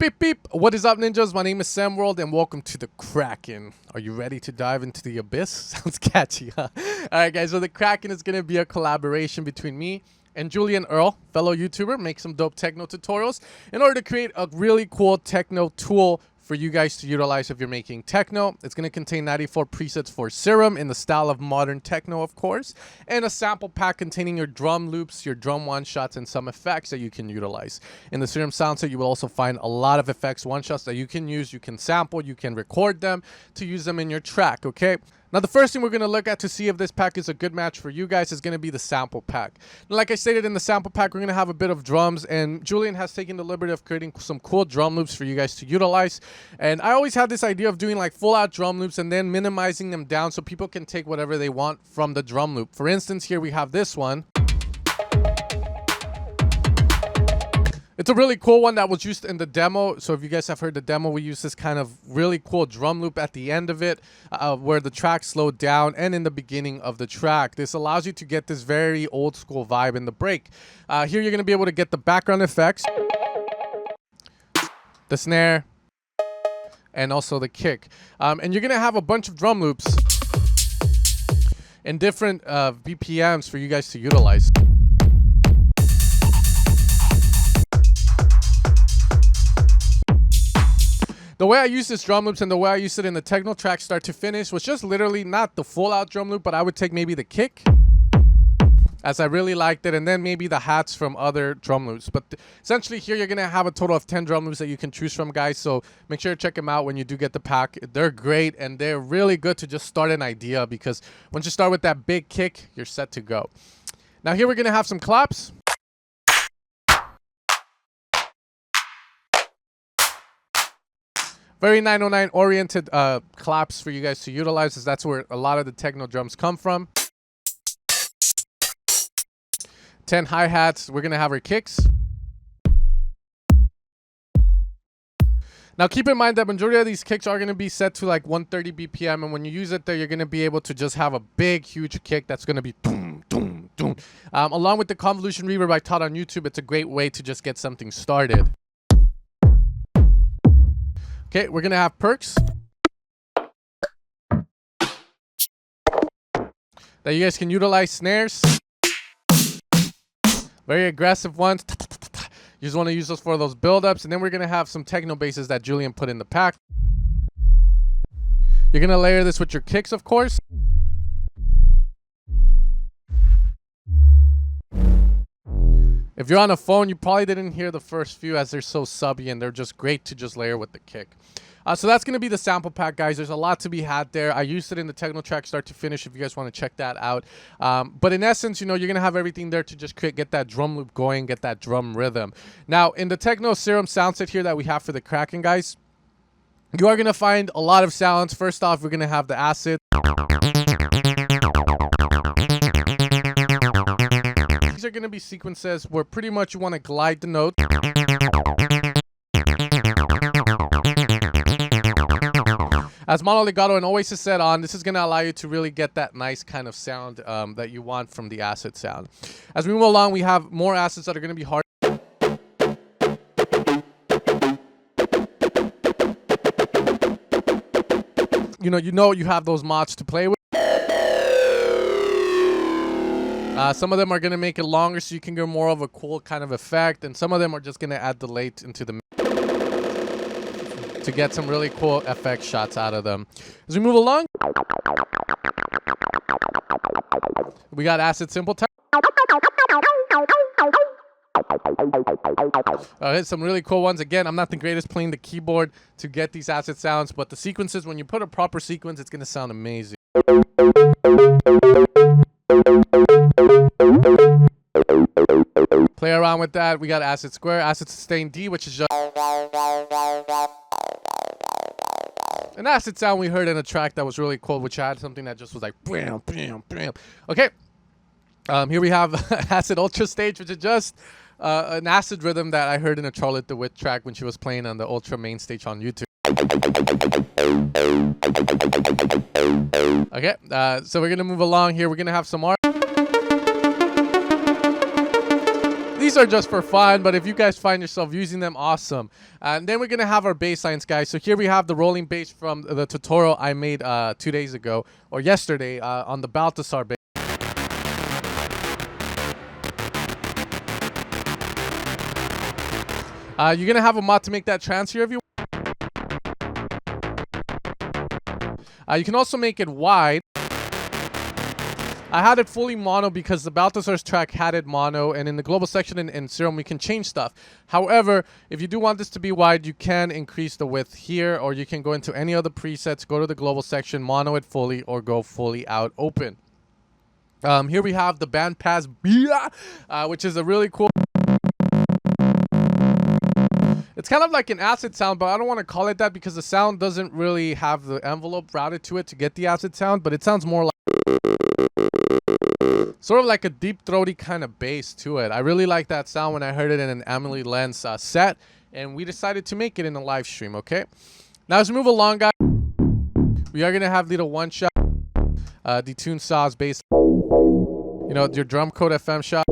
Beep beep. What is up, ninjas? My name is Sam World and welcome to the Kraken. Are you ready to dive into the abyss? Sounds catchy, huh? Alright guys, so the Kraken is gonna be a collaboration between me and Julian Earl, fellow YouTuber, make some dope techno tutorials in order to create a really cool techno tool for you guys to utilize if you're making techno. It's going to contain 94 presets for Serum in the style of modern techno, of course, and a sample pack containing your drum loops, your drum one-shots, and some effects that you can utilize. In the Serum Soundset, you will also find a lot of effects, one-shots that you can use, you can sample, you can record them to use them in your track, okay? Now, the first thing we're going to look at to see if this pack is a good match for you guys is going to be the sample pack. Now, like I stated, in the sample pack, we're going to have a bit of drums, and Julian has taken the liberty of creating some cool drum loops for you guys to utilize. And I always had this idea of doing like full-out drum loops and then minimizing them down so people can take whatever they want from the drum loop. For instance, here we have this one. It's a really cool one that was used in the demo. So if you guys have heard the demo, we use this kind of really cool drum loop at the end of it where the track slowed down and in the beginning of the track. This allows you to get this very old school vibe in the break. Here you're going to be able to get the background effects, the snare, and also the kick. And you're going to have a bunch of drum loops in different BPMs for you guys to utilize. The way I use this drum loops and the way I used it in the techno track start to finish was just literally not the full out drum loop, but I would take maybe the kick as I really liked it, and then maybe the hats from other drum loops. But essentially here you're going to have a total of 10 drum loops that you can choose from, guys. So make sure to check them out when you do get the pack. They're great and they're really good to just start an idea, because once you start with that big kick, you're set to go. Now here we're going to have some claps. Very 909 oriented claps for you guys to utilize, as that's where a lot of the techno drums come from. 10 hi-hats. We're going to have our kicks. Now keep in mind that majority of these kicks are going to be set to like 130 BPM, and when you use it there, you're going to be able to just have a big, huge kick that's going to be boom, boom, boom. Along with the convolution reverb I taught on YouTube, it's a great way to just get something started. Okay, we're going to have perks that you guys can utilize. Snares, very aggressive ones. You just want to use those for those build-ups. And then we're going to have some techno basses that Julian put in the pack. You're going to layer this with your kicks, of course. If you're on a phone, you probably didn't hear the first few as they're so subby and they're just great to just layer with the kick. So that's going to be the sample pack, guys. There's a lot to be had there. I used it in the techno track start to finish if you guys want to check that out. But in essence, you know, you're going to have everything there to just get that drum loop going, get that drum rhythm. Now, in the Techno Serum sound set here that we have for the Kraken, guys, you are going to find a lot of sounds. First off, we're going to have the acid. These are going to be sequences where pretty much you want to glide the note. As Mono Legato and Oasis said on, this is going to allow you to really get that nice kind of sound that you want from the acid sound. As we move along, we have more acids that are going to be hard. You know you have those mods to play with. Some of them are going to make it longer so you can get more of a cool kind of effect, and some of them are just going to add delay into the to get some really cool effect shots out of them. As we move along, we got acid simple time. Some really cool ones. Again, I'm not the greatest playing the keyboard to get these acid sounds, but the sequences, when you put a proper sequence, it's going to sound amazing. Play around with that. We got acid square, acid sustain D, which is just an acid sound we heard in a track that was really cool, which had something that just was like bam, bam, bam. Okay. Here we have acid ultra stage, which is just an acid rhythm that I heard in a Charlotte the Wit track when she was playing on the ultra main stage on YouTube. Okay, so we're gonna move along here. We're gonna have some more. these are just for fun, but if you guys find yourself using them, awesome. And then we're gonna have our bass lines, guys. So here we have the rolling bass from the tutorial I made 2 days ago, or yesterday, on the Balthasar bass. You're gonna have a mod to make that transfer if you you can also make it wide. I had it fully mono because the Balthasar's track had it mono, and in the global section in Serum we can change stuff. However, if you do want this to be wide, you can increase the width here, or you can go into any other presets, go to the global section, mono it fully, or go fully out open. Here we have the band pass, which is a really cool. It's kind of like an acid sound, but I don't want to call it that because the sound doesn't really have the envelope routed to it to get the acid sound, but it sounds more like sort of like a deep throaty kind of bass to it. I really like that sound when I heard it in an Emily Lenz set, and we decided to make it in a live stream, okay? Now as we move along, guys, we are going to have little one-shot detuned saws bass, you know, your drum code FM shot.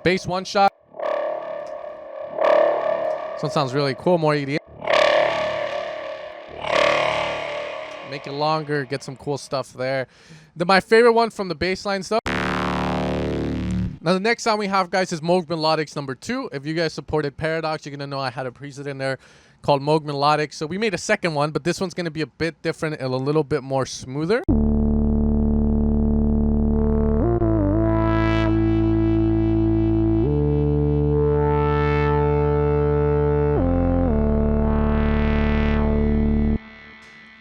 Bass one shot. This one sounds really cool, more EDM. Make it longer, get some cool stuff there. My favorite one from the bassline stuff. Now the next sound we have, guys, is Moog Melodics number 2. If you guys supported Paradox, you're gonna know I had a preset in there called Moog Melodics. So we made a second one, but this one's gonna be a bit different and a little bit more smoother.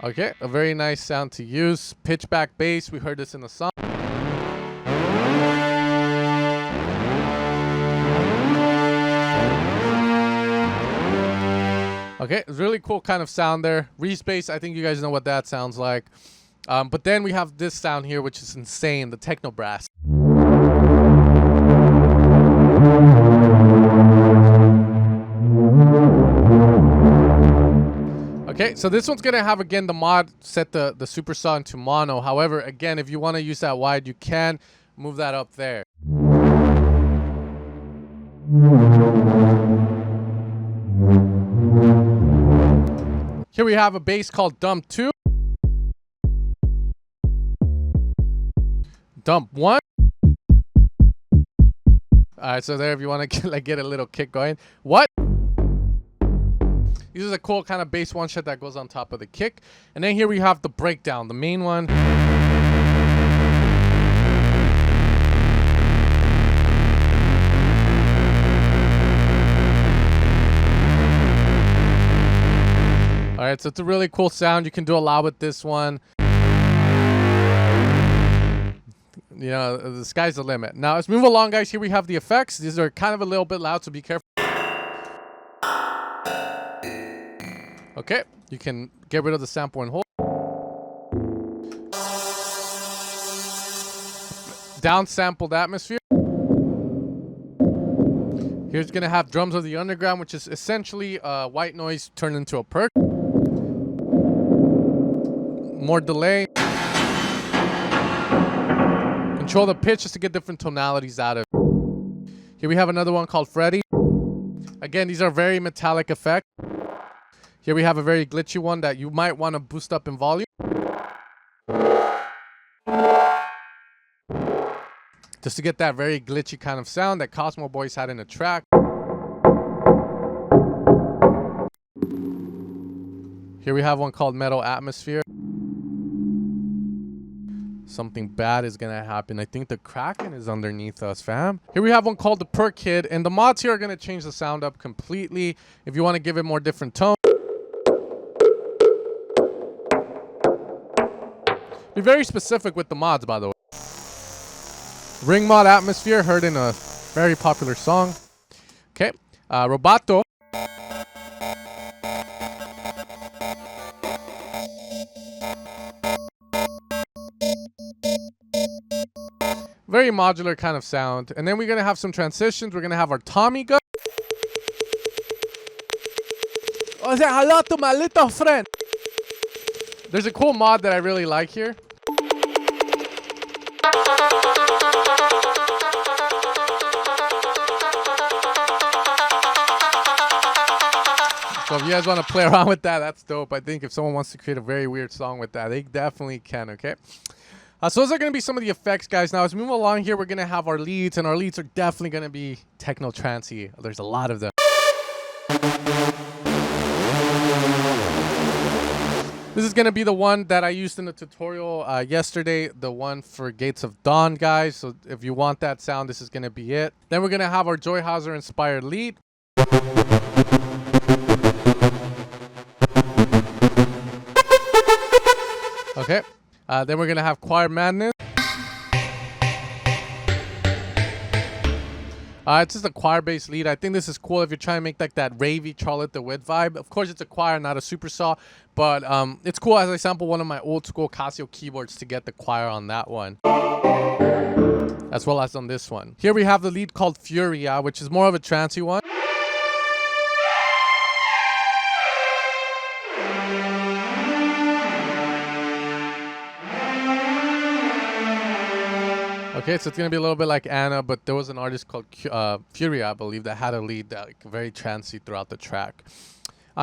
Okay, a very nice sound to use. Pitchback bass, we heard this in the song. Okay, it's really cool kind of sound there. Reese bass, I think you guys know what that sounds like. But then we have this sound here, which is insane, the techno brass. Okay, so this one's gonna have, again, the mod set the super saw into mono. However, again, if you want to use that wide, you can move that up there. Here we have a bass called Dump 2. Dump 1. Alright, so there if you want to get a little kick going. What? This is a cool kind of bass one shot that goes on top of the kick. And then here we have the breakdown, the main one. Alright, so it's a really cool sound. You can do a lot with this one. You know, the sky's the limit. Now, let's move along, guys. Here we have the effects. These are kind of a little bit loud, so be careful. Okay, you can get rid of the sample and hold. Down sampled atmosphere. Here's gonna have drums of the underground, which is essentially white noise turned into a perk. More delay. Control the pitch just to get different tonalities out of it. Here we have another one called Freddy. Again, these are very metallic effects. Here we have a very glitchy one that you might want to boost up in volume. Just to get that very glitchy kind of sound that Cosmo Boys had in the track. Here we have one called Metal Atmosphere. Something bad is gonna happen. I think the Kraken is underneath us, fam. Here we have one called the Perk Kid, and the mods here are gonna change the sound up completely. If you want to give it more different tone. Be very specific with the mods, by the way. Ring mod atmosphere, heard in a very popular song. Okay, Roboto. Very modular kind of sound. And then we're gonna have some transitions. We're gonna have our Tommy gun. Oh, say hello to my little friend. There's a cool mod that I really like here. So if you guys want to play around with that, that's dope. I think if someone wants to create a very weird song with that, they definitely can, okay? So those are going to be some of the effects, guys. Now, as we move along here, we're going to have our leads, and our leads are definitely going to be techno-trancey. There's a lot of them. This is going to be the one that I used in the tutorial yesterday, the one for Gates of Dawn, guys. So if you want that sound, this is going to be it. Then we're going to have our Joy Hauser inspired lead. Okay. Then we're going to have Choir Madness. It's just a choir-based lead. I think this is cool if you're trying to make like that ravey Charlotte the Wit vibe. Of course, it's a choir, not a super saw, but it's cool as I sample one of my old school Casio keyboards to get the choir on that one, as well as on this one. Here we have the lead called Furia, which is more of a trancey one. Okay, so it's going to be a little bit like Anna, but there was an artist called Furia, I believe, that had a lead that like, very trancey throughout the track.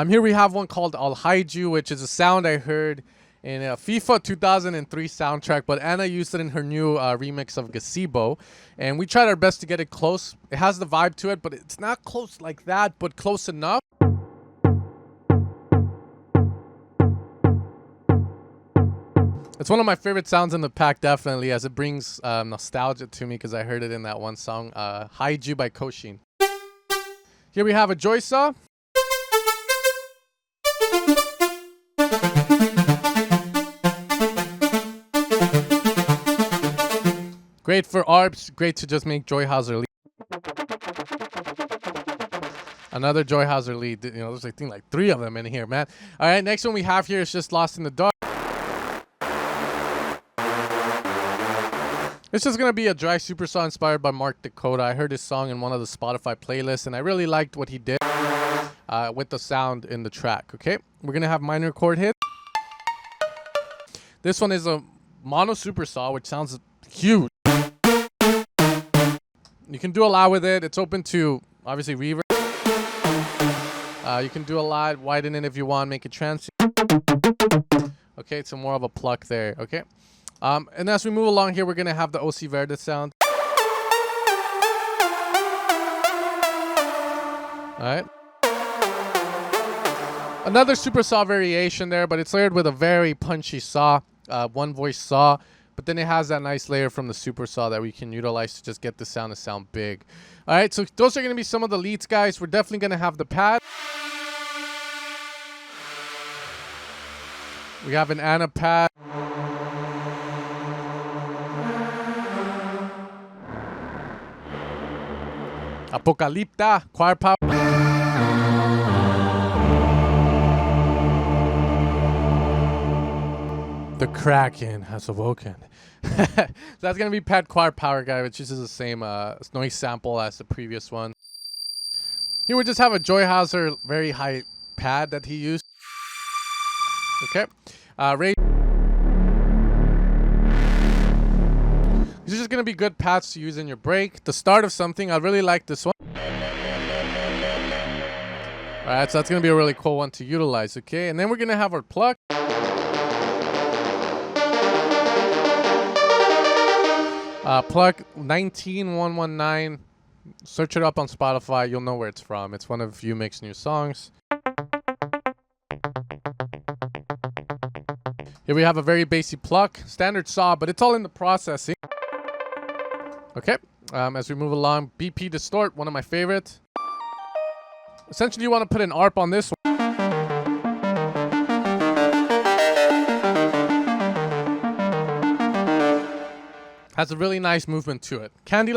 Here we have one called I'll Hide You, which is a sound I heard in a FIFA 2003 soundtrack, but Anna used it in her new remix of Gazebo, and we tried our best to get it close. It has the vibe to it, but it's not close like that, but close enough. It's one of my favorite sounds in the pack, definitely, as it brings nostalgia to me because I heard it in that one song, Hide You by Koshin. Here we have a Joy Saw. Great for ARPs, great to just make Joy Hauser lead. Another Joy Hauser lead. You know, there's I think like 3 of them in here, man. All right, next one we have here is just Lost in the Dark. It's just going to be a dry super saw inspired by Mark Dakota. I heard his song in one of the Spotify playlists, and I really liked what he did with the sound in the track, okay? We're going to have minor chord hit. This one is a mono super saw, which sounds huge. You can do a lot with it. It's open to, obviously, reverb. You can do a lot, widen it if you want, make it transient. Okay, it's more of a pluck there, okay? And as we move along here, we're going to have the OC Verde sound. Alright. Another super saw variation there, but it's layered with a very punchy saw, one voice saw. But then it has that nice layer from the super saw that we can utilize to just get the sound to sound big. Alright, so those are going to be some of the leads, guys. We're definitely going to have the pad. We have an Anna pad. Apocalypta, choir power. The Kraken has awoken. So that's going to be pad choir power guy, which is the same noise sample as the previous one. Here we just have a Joy Hauser very high pad that he used. Okay. These are just going to be good pads to use in your break. The start of something. I really like this one. Alright, so that's going to be a really cool one to utilize, okay? And then we're going to have our pluck. Pluck 19119. Search it up on Spotify. You'll know where it's from. It's one of Umix's new songs. Here we have a very basic pluck. Standard saw, but it's all in the processing. Okay, as we move along, BP Distort, one of my favorites. Essentially, you want to put an ARP on this one. Has a really nice movement to it. Candy.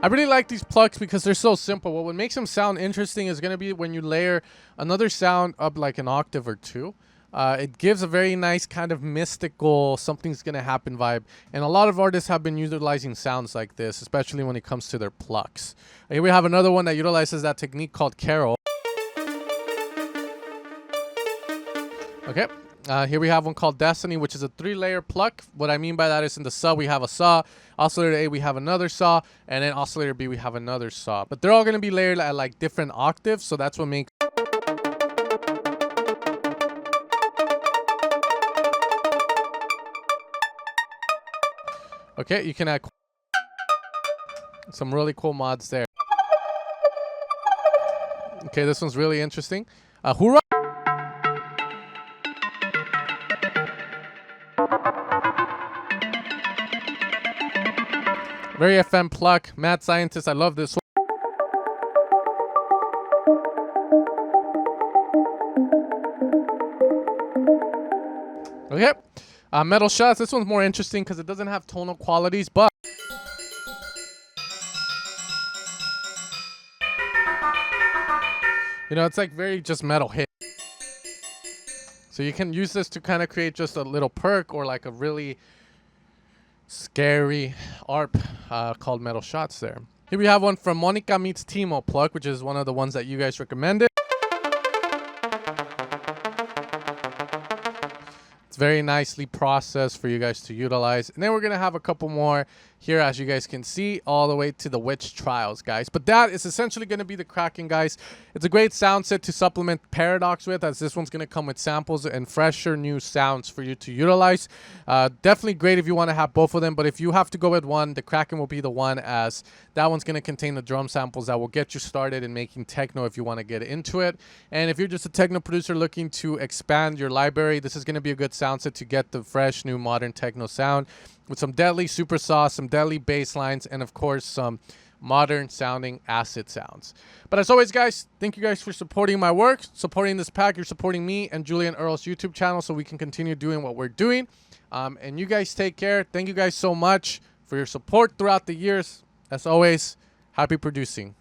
I really like these plucks because they're so simple. What makes them sound interesting is going to be when you layer another sound up like an octave or two. It gives a very nice kind of mystical, something's going to happen vibe. And a lot of artists have been utilizing sounds like this, especially when it comes to their plucks. Here we have another one that utilizes that technique called Carol. Okay. Here we have one called Destiny, which is a 3-layer pluck. What I mean by that is in the saw, we have a saw. Oscillator A, we have another saw. And then oscillator B, we have another saw. But they're all going to be layered at like different octaves. So that's what makes... Okay, you can add some really cool mods there. Okay, this one's really interesting. Hoorah! Very FM pluck. Mad scientist. I love this one. Okay. Metal shots. This one's more interesting because it doesn't have tonal qualities, but you know, it's like very just metal hit. So you can use this to kind of create just a little perk or like a really scary ARP called Metal Shots there. Here we have one from Monica Meets Timo Pluck, which is one of the ones that you guys recommended. It's very nicely processed for you guys to utilize. And then we're going to have a couple more here, as you guys can see, all the way to the Witch Trials, guys. But that is essentially going to be the Kraken, guys. It's a great sound set to supplement Paradox with, as this one's going to come with samples and fresher new sounds for you to utilize. Definitely great if you want to have both of them. But if you have to go with one, the Kraken will be the one, as that one's going to contain the drum samples that will get you started in making techno if you want to get into it. And if you're just a techno producer looking to expand your library, this is going to be a good sound set to get the fresh new modern techno sound with some deadly super saw, some deadly bass lines, and of course some modern sounding acid sounds. But as always, guys, thank you guys for supporting my work, supporting this pack. You're supporting me and Julian Earl's YouTube channel so we can continue doing what we're doing. And you guys take care. Thank you guys so much for your support throughout the years. As always, happy producing.